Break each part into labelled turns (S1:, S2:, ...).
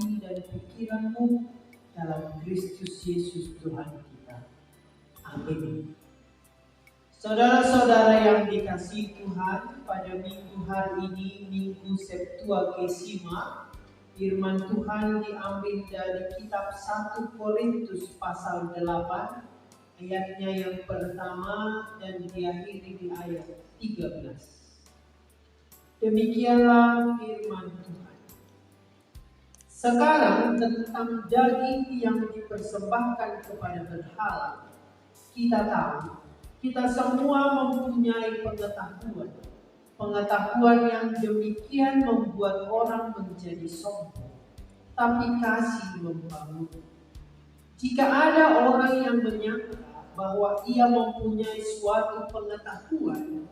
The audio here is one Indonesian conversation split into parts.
S1: hati dan pikiranmu dalam Kristus Yesus Tuhan kita. Amin. Saudara-saudara yang dikasihi Tuhan, pada minggu hari ini, Minggu Septuagesima, firman Tuhan diambil dari kitab 1 Korintus pasal 8, ayatnya yang pertama dan diakhiri di ayat 13. Demikianlah firman Tuhan. Sekarang tentang daging yang dipersembahkan kepada berhala, kita tahu kita semua mempunyai pengetahuan yang demikian membuat orang menjadi sombong, tapi kasih membangun. Jika ada orang yang menyangka bahwa ia mempunyai suatu pengetahuan,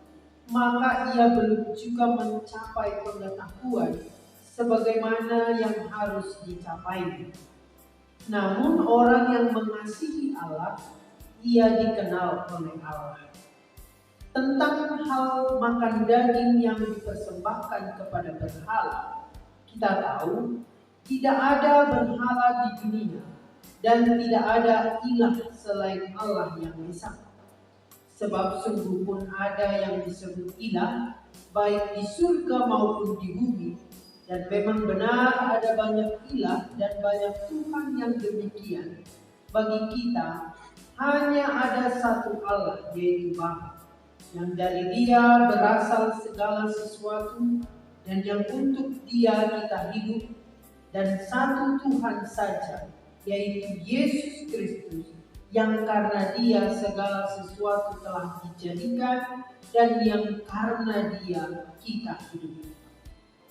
S1: maka ia belum juga mencapai pengetahuan sebagaimana yang harus dicapai. Namun orang yang mengasihi Allah, ia dikenal oleh Allah. Tentang hal makan daging yang dipersembahkan kepada berhala, kita tahu tidak ada berhala di dunia dan tidak ada ilah selain Allah yang Esa. Sebab sungguh pun ada yang disebut ilah, baik di surga maupun di bumi, dan memang benar ada banyak ilah dan banyak Tuhan yang demikian. Bagi kita hanya ada satu Allah, yaitu Bapa, yang dari Dia berasal segala sesuatu dan yang untuk Dia kita hidup, dan satu Tuhan saja, yaitu Yesus Kristus, yang karena Dia segala sesuatu telah dijadikan dan yang karena Dia kita hidup.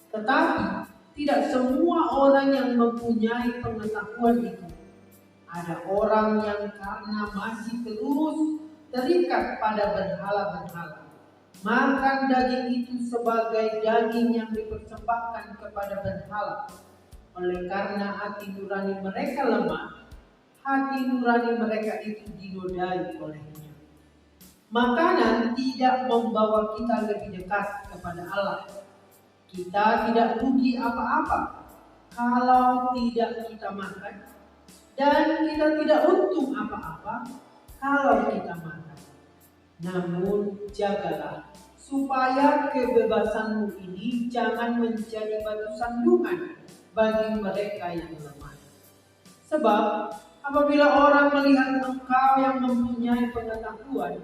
S1: Tetapi tidak semua orang yang mempunyai pengetahuan itu. Ada orang yang karena masih terus terikat pada berhala-berhala, makan daging itu sebagai daging yang dipersembahkan kepada berhala. Oleh karena hati nurani mereka lemah, hati nurani mereka itu dinodai olehnya. Makanan tidak membawa kita lebih dekat kepada Allah. Kita tidak rugi apa-apa kalau tidak kita makan, dan kita tidak untung apa-apa kalau kita makan. Namun jagalah supaya kebebasanmu ini jangan menjadi batu sandungan bagi mereka yang lemah. Sebab apabila orang melihat engkau yang mempunyai pengetahuan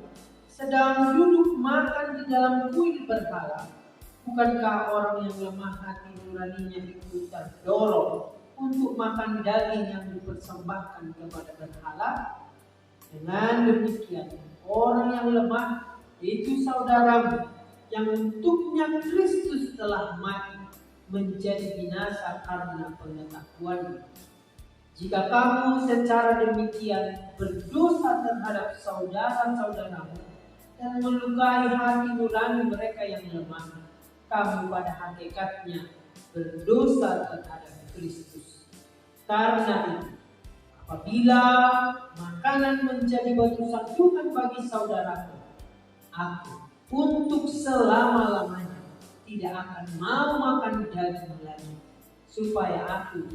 S1: sedang duduk makan di dalam kuil berhala, bukankah orang yang lemah hati nuraninya itu terdorong untuk makan daging yang dipersembahkan kepada berhala? Dengan demikian, orang yang lemah itu saudaramu, yang untuknya Kristus telah mati, menjadi binasa karena pengetahuan. Jika kamu secara demikian berdosa terhadap saudara-saudaramu dan melukai hati nurani mereka yang lemah, kamu pada hakikatnya berdosa terhadap Kristus. Karena itu, apabila makanan menjadi batu sandungan bagi saudaraku, aku untuk selama-lamanya tidak akan mau makan daging lagi, supaya aku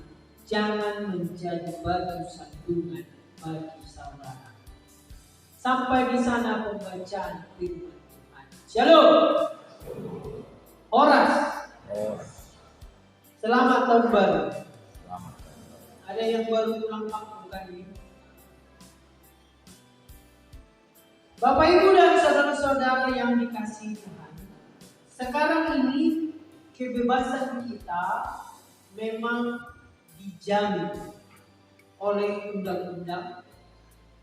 S1: jangan menjadi batu sandungan bagi saudara. Sampai di sana pembacaan firman Tuhan. Shalom. Horas. Selamat tahun baru. Ada yang baru pulang kampung kan ini? Bapak Ibu dan saudara-saudara yang dikasihi Tuhan, sekarang ini kebebasan kita memang dijamin oleh undang-undang,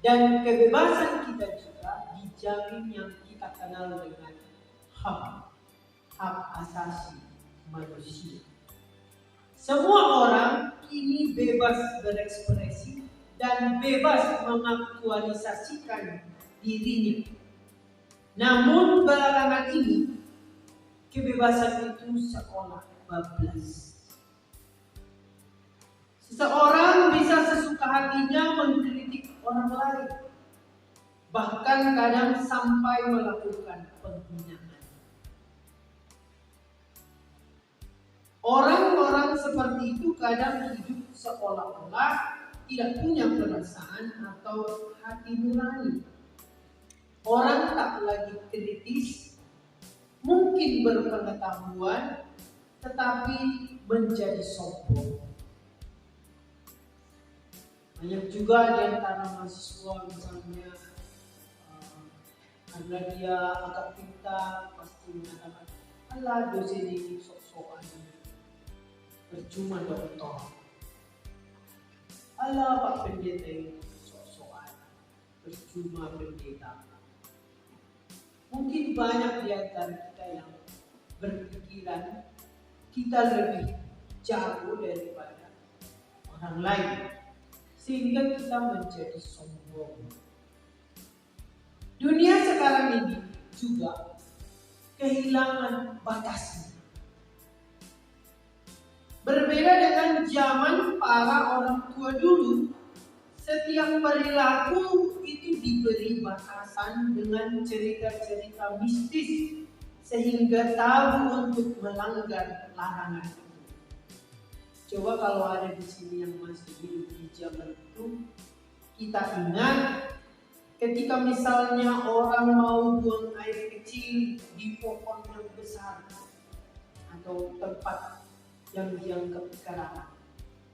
S1: dan kebebasan kita juga dijamin yang kita kenal dengan hak asasi manusia. Semua orang kini bebas berekspresi dan bebas mengaktualisasikan dirinya. Namun belakangan ini kebebasan itu seolah bablas. Seseorang bisa sesuka hatinya mengkritik orang lain, bahkan kadang sampai melakukan penghinaan. Orang-orang seperti itu kadang hidup seolah-olah tidak punya perasaan atau hati nurani. Orang tak lagi kritis, mungkin berpengetahuan, tetapi menjadi sombong. Banyak juga di antara mahasiswa misalnya karena dia agak pintar pasti mengatakan, alah dosen ini sok-sokan, percuma doktor. Alah Pak Pendeta ini sok-sokan, percuma pendeta. Mungkin banyak di antara kita yang berpikiran kita lebih jago daripada orang lain, sehingga kita menjadi sombong. Dunia sekarang ini juga kehilangan batasnya. Berbeda dengan zaman para orang tua dulu, setiap perilaku itu diberi batasan dengan cerita-cerita mistis sehingga tabu untuk melanggar larangan itu. Coba kalau ada di sini yang masih hidup di zaman itu, kita ingat ketika misalnya orang mau buang air kecil di pohon yang besar atau tempat yang dianggap keramat,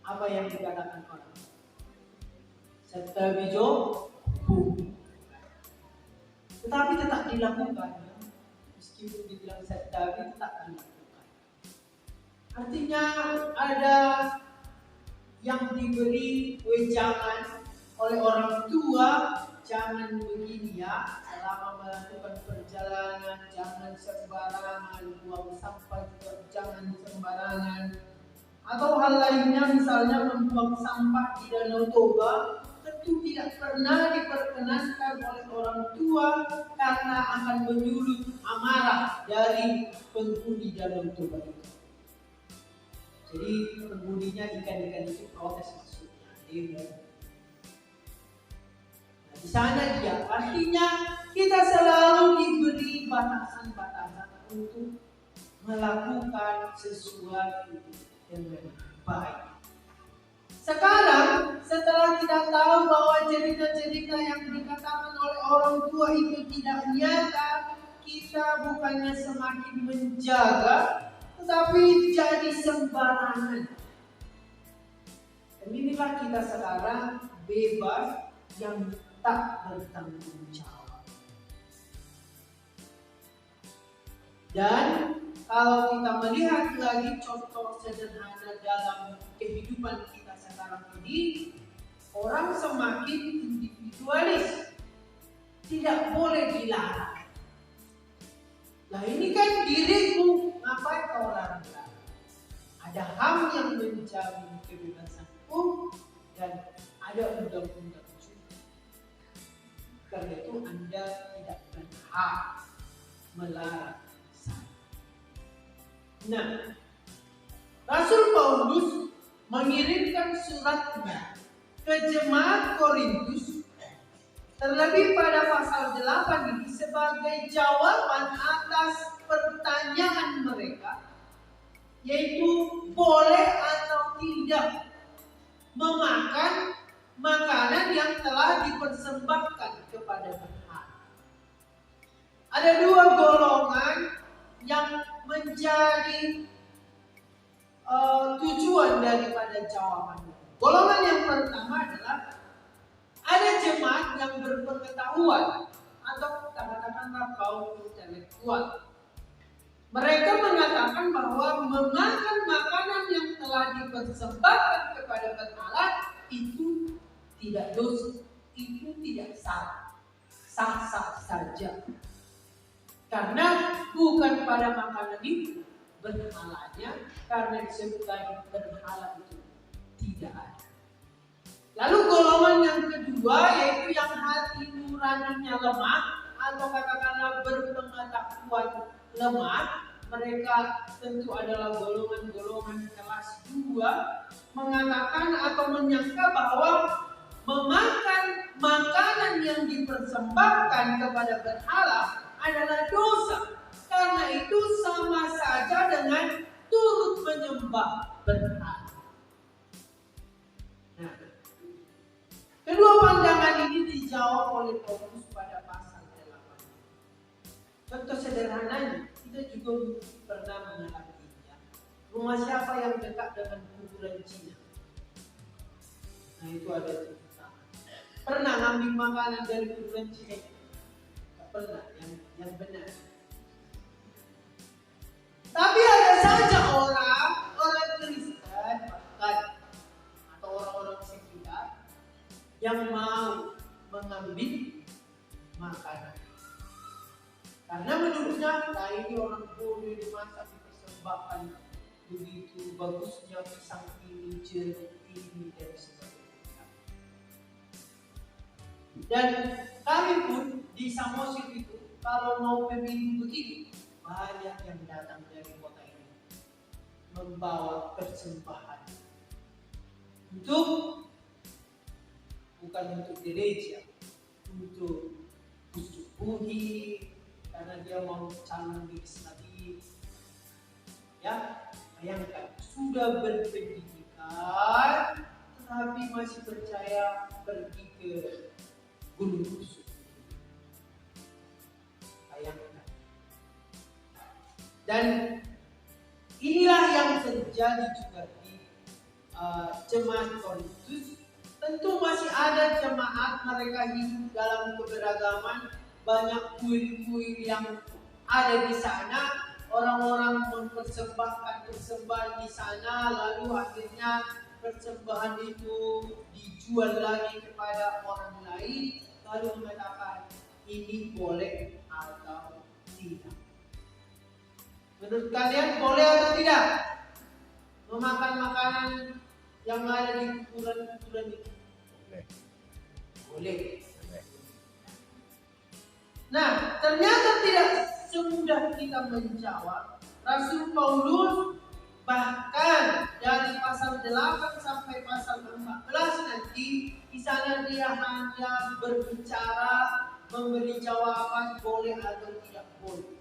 S1: apa yang dikatakan orang? Serta bijo, tetapi tetap dilakukan. Meskipun dibilang serta tetap dilakukan. Artinya ada yang diberi wejangan oleh orang tua, jangan begini ya, selama melakukan perjalanan jangan sembarangan, buang sampah juga jangan sembarangan. Atau hal lainnya misalnya membuang sampah di Danau Toba tentu tidak pernah diperkenankan oleh orang tua karena akan menyulut amarah dari penghuni Danau Toba itu. Jadi penghuninya ikan-ikan itu protes maksudnya. Nah, di sana dia artinya kita selalu diberi batasan-batasan untuk melakukan sesuatu yang lebih baik. Sekarang setelah kita tahu bahwa cerita-cerita yang dikatakan oleh orang tua itu tidak nyata, kita bukannya semakin menjaga, tetapi jadi sembarangan. Dan inilah kita sekarang bebas yang tak bertanggung jawab. Dan kalau kita melihat lagi contoh sederhana dalam kehidupan kita sekarang ini, orang semakin individualis, tidak boleh dilarang. Nah ini kan diriku, ngapain kau larang? Ada HAM yang menjamin kebebasan dan ada undang-undang juga. Karena itu Anda tidak berhak melarang saya. Nah, Rasul Paulus mengirimkan suratnya ke jemaat Korintus, terlebih pada pasal 8 ini sebagai jawaban atas pertanyaan mereka, yaitu boleh atau tidak memakan makanan yang telah dipersembahkan kepada berhala. Ada dua golongan yang menjadi tujuan daripada jawaban. Golongan yang pertama adalah ada jemaat yang berpengetahuan atau katakanlah kaum intelektual. Mereka mengatakan bahwa memakan makanan yang telah dipersembahkan kepada berhala itu tidak dosa, itu tidak salah, sah-sah saja. Karena bukan pada makanan itu berhalanya, karena disebutkan berhala itu tidak ada. Lalu golongan yang kedua yaitu yang hati nuraninya lemah atau katakanlah berpengetahuan lemah. Mereka tentu adalah golongan-golongan kelas 2, mengatakan atau menyangka bahwa memakan makanan yang dipersembahkan kepada berhala adalah dosa. Karena itu sama saja dengan turut menyembah sederhananya kita juga pernah mengalaminya. Rumah siapa yang dekat dengan kuburan Cina? Nah itu ada cerita. Pernah ngambil makanan dari kuburan Cina? Tak pernah, yang benar. Tapi ada saja orang Kristen bahkan atau orang-orang sekuler yang mau mengambil makanan. Karena menurutnya, nah ini orang boleh dimasak dipersembahkan begitu bagusnya pisang ini, jeruk ini dan sebagainya. Dan kami pun di Samosir itu kalau mau pemilu begini banyak yang datang dari kota ini membawa persembahan bukan untuk gereja, untuk Puji karena dia mau calon legislatif. Ya, bayangkan sudah berpendidikan tetapi masih percaya pergi ke Gunung Kusuk. Bayangkan. Dan inilah yang terjadi juga di jemaat Korintus. Tentu masih ada jemaat mereka hidup dalam keberagaman, banyak kuil-kuil yang ada di sana, orang-orang mempersembahkan persembahan di sana, lalu akhirnya persembahan itu dijual lagi kepada orang lain, lalu mengatakan ini boleh atau tidak. Menurut kalian boleh atau tidak memakan makanan yang ada di kuburan-kuburan itu? Boleh. Nah, ternyata tidak semudah kita menjawab. Rasul Paulus bahkan dari pasal 8 sampai pasal 14 nanti di sana dia hanya berbicara, memberi jawaban boleh atau tidak boleh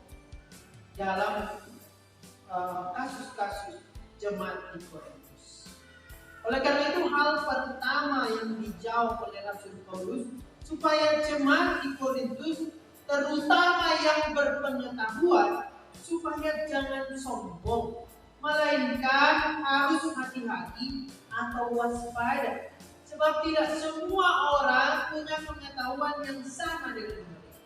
S1: dalam kasus-kasus jemaat di Korintus. Oleh karena itu hal pertama yang dijawab oleh Rasul Paulus supaya jemaat di Korintus terutama yang berpengetahuan supaya jangan sombong, melainkan harus hati-hati atau waspada, sebab tidak semua orang punya pengetahuan yang sama dengan mereka.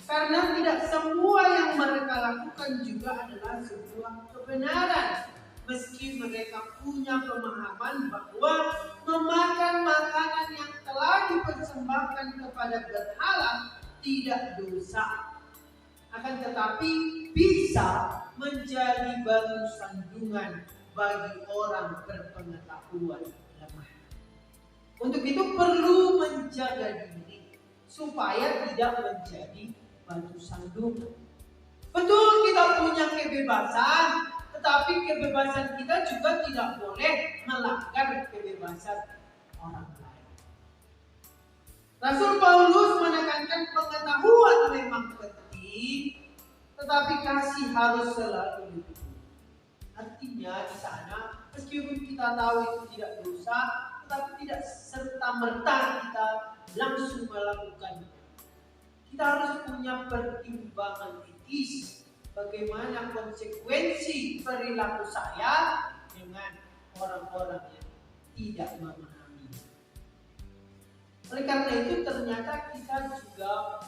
S1: Karena tidak semua yang mereka lakukan juga adalah sebuah kebenaran, meski mereka punya pemahaman bahwa memakan makanan yang telah dipersembahkan kepada berhala tidak dosa, akan tetapi bisa menjadi batu sandungan bagi orang berpengetahuan lemah. Untuk itu perlu menjaga diri supaya tidak menjadi batu sandungan. Betul kita punya kebebasan, tetapi kebebasan kita juga tidak boleh melanggar kebebasan orang lain. Rasul Paulus menekankan pengetahuan memang penting, tetapi kasih harus selalu didukung. Artinya di sana meskipun kita tahu itu tidak dosa, tetapi tidak serta-merta kita langsung melakukan. Kita harus punya pertimbangan etis bagaimana konsekuensi perilaku saya dengan orang-orang yang tidak memahami. Oleh karena itu ternyata kita juga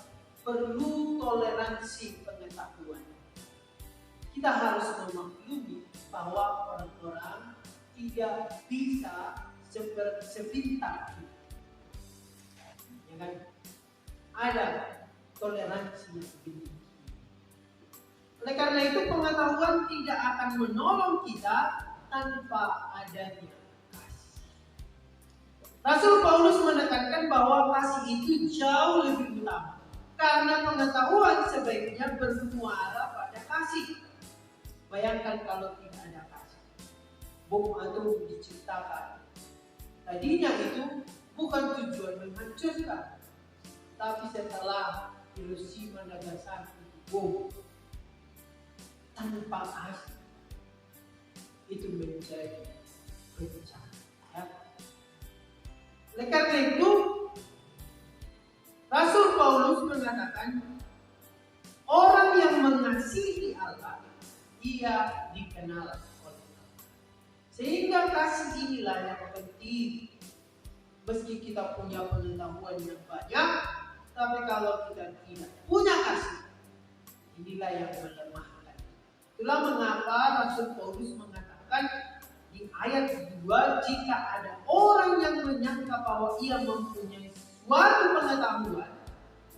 S1: perlu toleransi pengetahuan. Kita harus memaklumi bahwa orang-orang tidak bisa sepintar kita. Ya kan? Ada toleransi yang dimiliki. Oleh karena itu pengetahuan tidak akan menolong kita tanpa adanya kasih. Rasul Paulus menekankan bahwa kasih itu jauh lebih utama karena pengetahuan sebaiknya bermuara pada kasih. Bayangkan kalau tidak ada kasih, bom atom diciptakan. Tadinya itu bukan tujuan menghancurkan, tapi setelah Hiroshima Nagasaki bom tanpa kasih itu menjadi bencana. Ya. Oleh karena itu Rasul Paulus mengatakan orang yang mengasihi Allah, ia dikenal oleh Allah. Sehingga kasih inilah yang penting. Meski kita punya pengetahuan yang banyak, tapi kalau kita tidak punya kasih, inilah yang melemahkan. Itulah mengapa Rasul Paulus mengatakan di ayat 2, jika ada orang yang menyangka bahwa ia mempunyai suatu pengetahuan,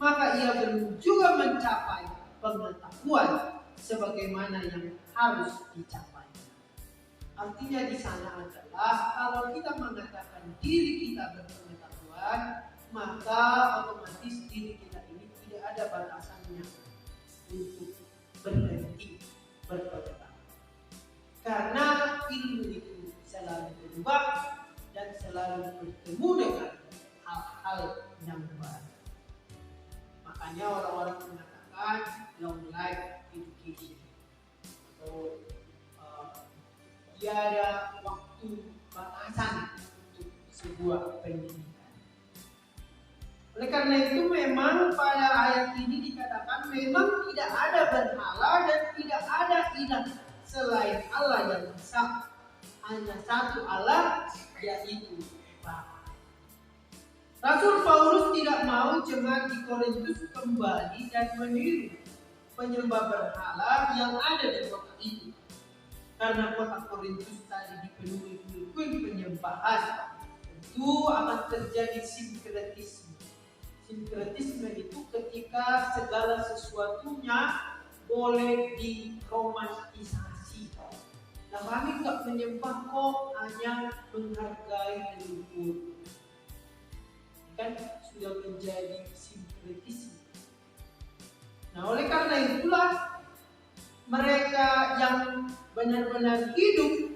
S1: maka ia belum juga mencapai pengetahuan sebagaimana yang harus dicapai. Artinya di sana adalah kalau kita mengatakan diri kita berpengetahuan, maka otomatis diri kita ini tidak ada batasannya untuk berhenti berpengetahuan. Karena ilmu itu selalu berubah dan selalu bertemu dengan hal-hal yang baru. Makanya orang-orang mengatakan long life education atau tiada waktu batasan untuk sebuah pendidikan. Oleh karena itu memang pada ayat ini dikatakan memang tidak ada berhala dan tidak ada ilah selain Allah yang esa. Hanya satu Allah, yaitu Bapa. Rasul Paulus tidak mau jemaat di Korintus kembali dan meniru penyembah berhala yang ada di kota itu. Karena kota Korintus tadi dipenuhi penyembahan, tentu akan terjadi sinkretisme. Sinkretisme itu ketika segala sesuatunya boleh diromantisasi. Nah, kami nggak menyembah kok, hanya menghargai leluhur. Kan sudah menjadi sinkretisme. Nah, oleh karena itulah mereka yang benar-benar hidup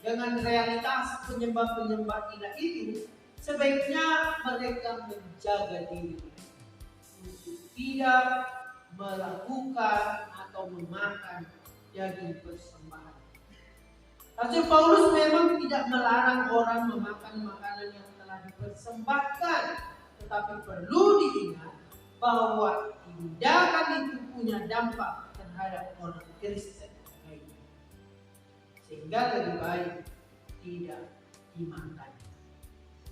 S1: dengan realitas penyembah-penyembah ilah itu, sebaiknya mereka menjaga diri untuk tidak melakukan atau memakan daging persembahan. Rasul Paulus memang tidak melarang orang memakan makanan yang telah dipersembahkan, tetapi perlu diingat bahwa tindakan itu punya dampak terhadap orang Kristen. Sehingga lebih baik tidak dimakan.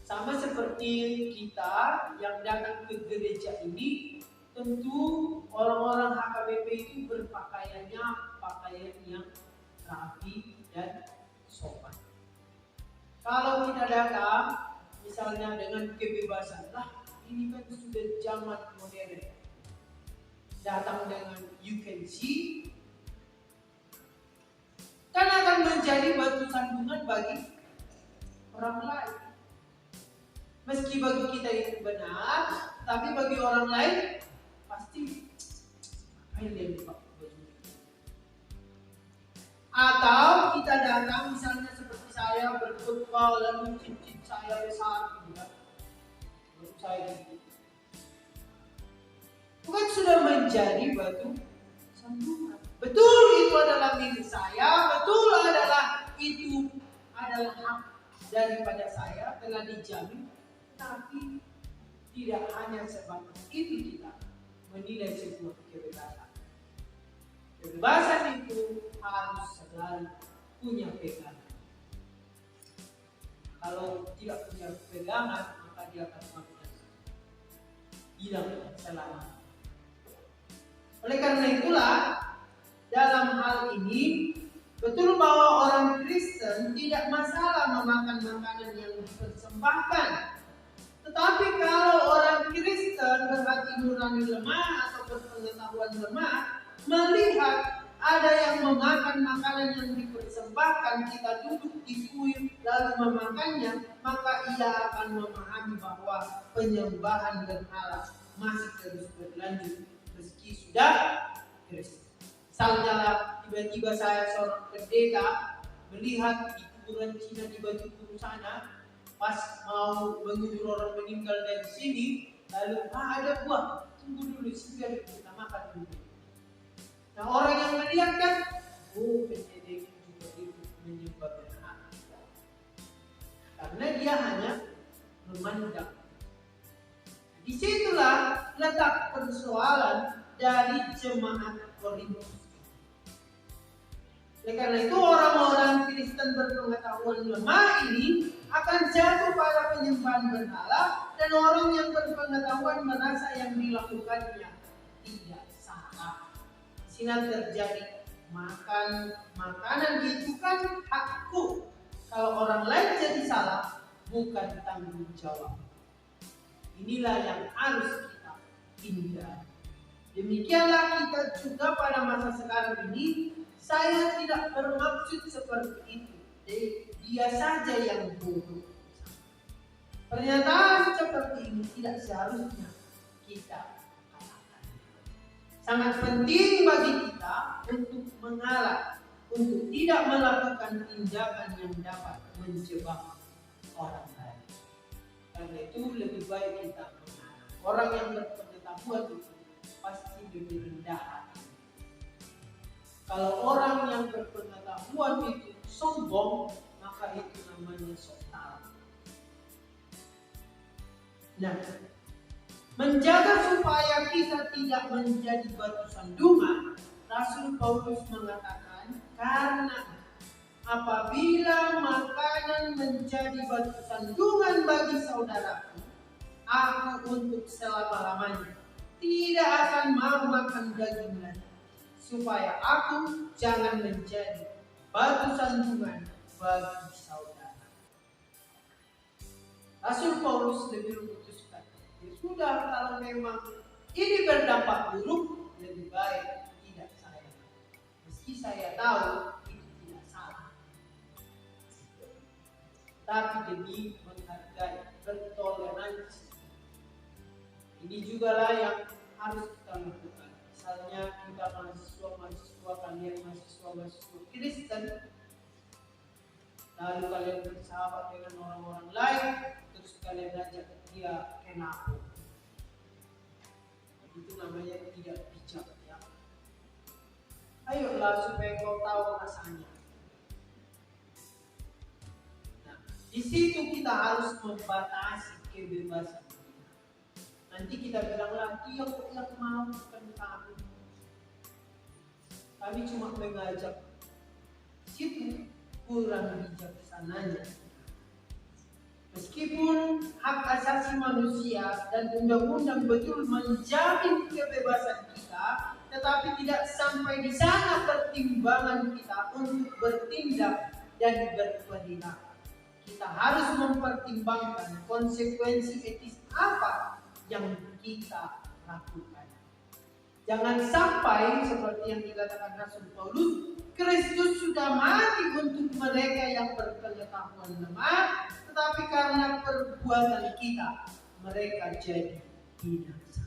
S1: Sama seperti kita yang datang ke gereja ini, tentu orang-orang HKBP itu berpakaiannya pakaian yang rapi dan sopan. Kalau kita datang misalnya dengan kebebasan, lah ini kan sudah zaman modern, datang dengan you can see, kan akan menjadi batu sandungan bagi orang lain. Meski bagi kita itu benar, tapi bagi orang lain pasti ngapain dia lupa baju. Atau kita datang misalnya seperti saya berkhutbah lalu cincin saya besar gitu, baru saya gitu. Bukan sudah menjadi batu sandungan. Betul itu adalah milik saya, betul itu adalah hak daripada saya, telah dijamin. Tapi tidak hanya sebatas itu kita menilai sebuah kebebasan. Kebebasan itu harus selalu punya pegangan. Kalau tidak punya pegangan, maka dia akan hilang selama. Oleh karena itulah, dalam hal ini betul bahwa orang Kristen tidak masalah memakan makanan yang dipersembahkan. Tetapi kalau orang Kristen berhati nurani lemah atau berpengetahuan lemah, melihat ada yang memakan makanan yang dipersembahkan, kita duduk di kuil lalu memakannya, maka ia akan memahami bahwa penyembahan berhala masih terus berlanjut meski sudah Kristen. Misalnya tiba-tiba saya seorang pendeta melihat di kuburan Cina di Batu Kuru sana, pas mau mengubur orang meninggal dari sini, lalu ada buah, tunggu dulu biar kita makan dulu. Nah, orang yang melihat kan, oh pendeta itu juga itu menyembah berhala, karena dia hanya memandang. Disitulah letak persoalan dari jemaat Korintus. Oleh karena itu orang-orang Kristen berpengetahuan lemah ini akan jatuh pada penyembahan berhala, dan orang yang berpengetahuan merasa yang dilakukannya tidak salah. Di sini terjadi makanan itu kan hakku. Kalau orang lain jadi salah, bukan tanggung jawab. Inilah yang harus kita hindari. Demikianlah kita juga pada masa sekarang ini. Saya tidak bermaksud seperti itu. Dia saja yang bodoh. Pernyataan seperti ini tidak seharusnya kita katakan. Sangat penting bagi kita untuk mengalah, untuk tidak melakukan tindakan yang dapat menjebak orang lain. Karena itu lebih baik kita mengalah. Orang yang berpengetahuan itu pasti lebih rendah hati. Kalau orang yang berpengetahuan itu sombong, maka itu namanya sombong. Nah, menjaga supaya kita tidak menjadi batu sandungan, Rasul Paulus mengatakan, karena apabila makanan menjadi batu sandungan bagi saudaraku, aku untuk selama-lamanya tidak akan mau makan daging lagi, supaya aku jangan menjadi batu sandungan bagi saudara. Rasul Paulus lebih memutuskan, ya sudah, kalau memang ini berdampak buruk, lebih baik tidak saya. Meski saya tahu itu tidak salah, tapi demi menghargai, bertoleransi. Ini juga lah yang harus kita lakukan. Misalnya kita mahasiswa, kalian mahasiswa Kristen, lalu kalian bersahabat dengan orang-orang lain, terus kalian ajak dia kenapa? Itu namanya tidak bijak, ya. Ayolah supaya kau tahu rasanya. Nah, di situ kita harus membatasi kebebasan. Nanti kita bilanglah, dia kok yang mau, bukan kami. Kami cuma mengajak. Situ kurang bijaksananya. Meskipun hak asasi manusia dan undang-undang betul menjamin kebebasan kita, tetapi tidak sampai di sana pertimbangan kita untuk bertindak dan berperilaku. Kita harus mempertimbangkan konsekuensi etis apa yang kita lakukan. Jangan sampai seperti yang dikatakan Rasul Paulus, Kristus sudah mati untuk mereka yang berpengetahuan lemah, tetapi karena perbuatan kita mereka jadi binasa.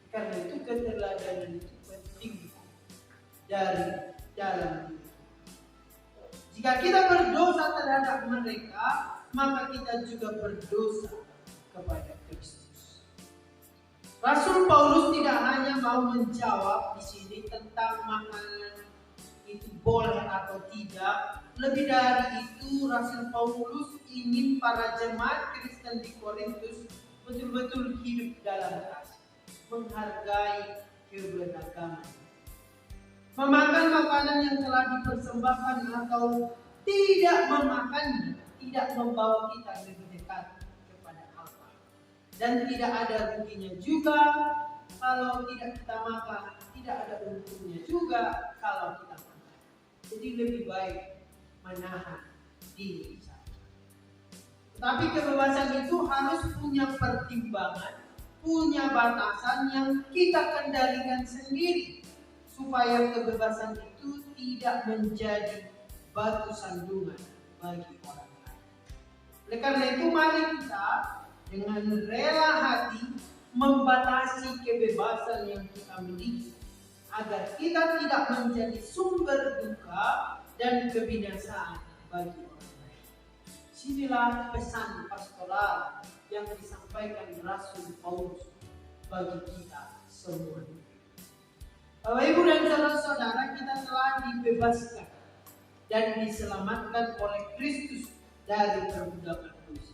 S1: Karena itu keteladanan itu penting dari dalam diri. Jika kita berdosa terhadap mereka, maka kita juga berdosa kepada Kristus. Rasul Paulus tidak hanya mau menjawab di sini tentang makanan itu boleh atau tidak. Lebih dari itu, Rasul Paulus ingin para jemaat Kristen di Korintus betul-betul hidup dalam kasih, menghargai keberagaman. Memakan makanan yang telah dipersembahkan atau tidak memakannya tidak membawa kita lebih dekat kepada Allah. Dan tidak ada ruginya juga kalau tidak kita makan, tidak ada untungnya juga kalau kita makan. Jadi lebih baik menahan diri saja. Tetapi kebebasan itu harus punya pertimbangan, punya batasan yang kita kendalikan sendiri, supaya kebebasan itu tidak menjadi batu sandungan bagi orang lain. Oleh karena itu, mari kita dengan rela hati membatasi kebebasan yang kita miliki, agar kita tidak menjadi sumber duka dan kebinasaan bagi orang lain. Sinilah pesan pastoral yang disampaikan Rasul Paulus bagi kita semua. Bapak Ibu dan saudara-saudara, kita telah dibebaskan dan diselamatkan oleh Kristus dari perbudakan dosa.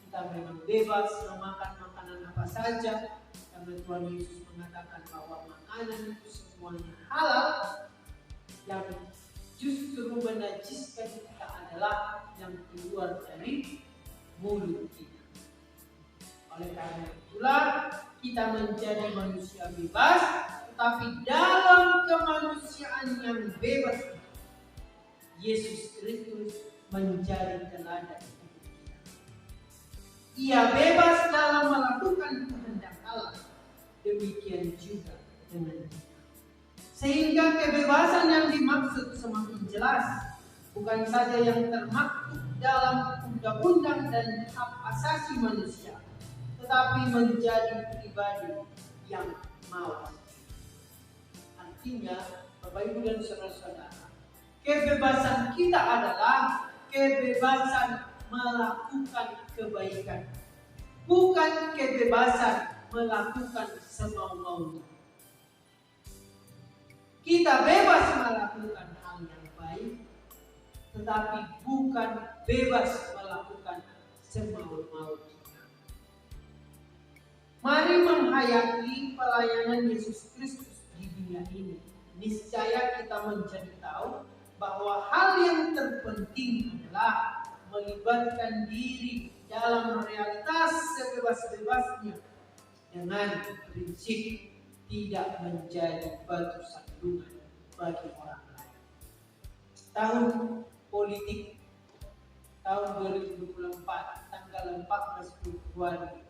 S1: Kita memang bebas memakan makanan apa saja, kita Karena Tuhan Yesus mengatakan bahwa makanan itu semuanya halal, yang justru menajiskan kita adalah yang keluar dari mulut kita. Oleh karena itulah kita menjadi manusia bebas, tetapi dalam kemanusiaan yang bebas Yesus Kristus menjadi teladan hidup kita. Ia bebas dalam melakukan kehendak Allah, demikian juga dengan kita. Sehingga kebebasan yang dimaksud semakin jelas, bukan saja yang termaktub dalam undang-undang dan hak asasi manusia, tetapi menjadi pribadi yang mawas. Artinya, Bapak Ibu dan saudara-saudara, kebebasan kita adalah kebebasan melakukan kebaikan, bukan kebebasan melakukan semau-maunya. Kita bebas melakukan hal yang baik, tetapi bukan bebas melakukan semau-mau kita. Mari menghayati pelayanan Yesus Kristus di dunia ini. Niscaya kita menjadi tahu bahwa hal yang terpenting adalah melibatkan diri dalam realitas sebebas-bebasnya dengan prinsip tidak menjadi batu sandungan bagi orang lain. Tahun politik tahun 2024 tanggal 14 Februari.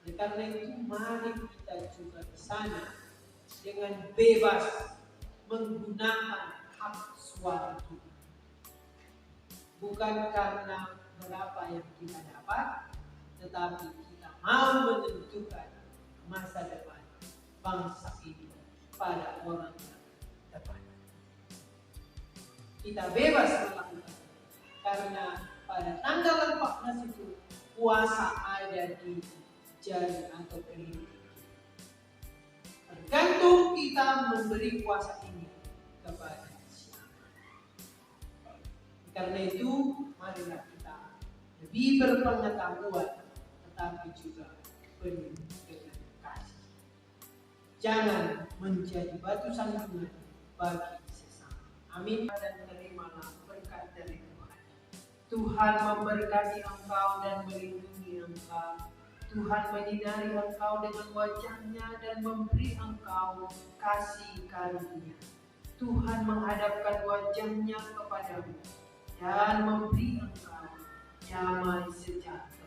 S1: Oleh karena itu mari kita juga di sana dengan bebas menggunakan hak suara kita. Bukan karena berapa yang kita dapat, tetapi kita mau menentukan masa depan bangsa ini pada orang yang tepat. Kita bebas melakukan, karena pada tanggal 14 itu kuasa ada di jari atau kelingking. Tergantung kita memberi kuasa ini kepada siapa. Karena itu marilah kita lebih berpengetahuan, tetapi juga penuh dengan kasih. Jangan menjadi batu sandungan bagi sesama. Amin. Dan terimalah berkat dari Tuhan. Tuhan memberkati engkau dan melindungi engkau. Tuhan menyinari engkau dengan wajah-Nya dan memberi engkau kasih karunia. Tuhan menghadapkan wajah-Nya kepadamu dan memberi engkau damai sejahtera.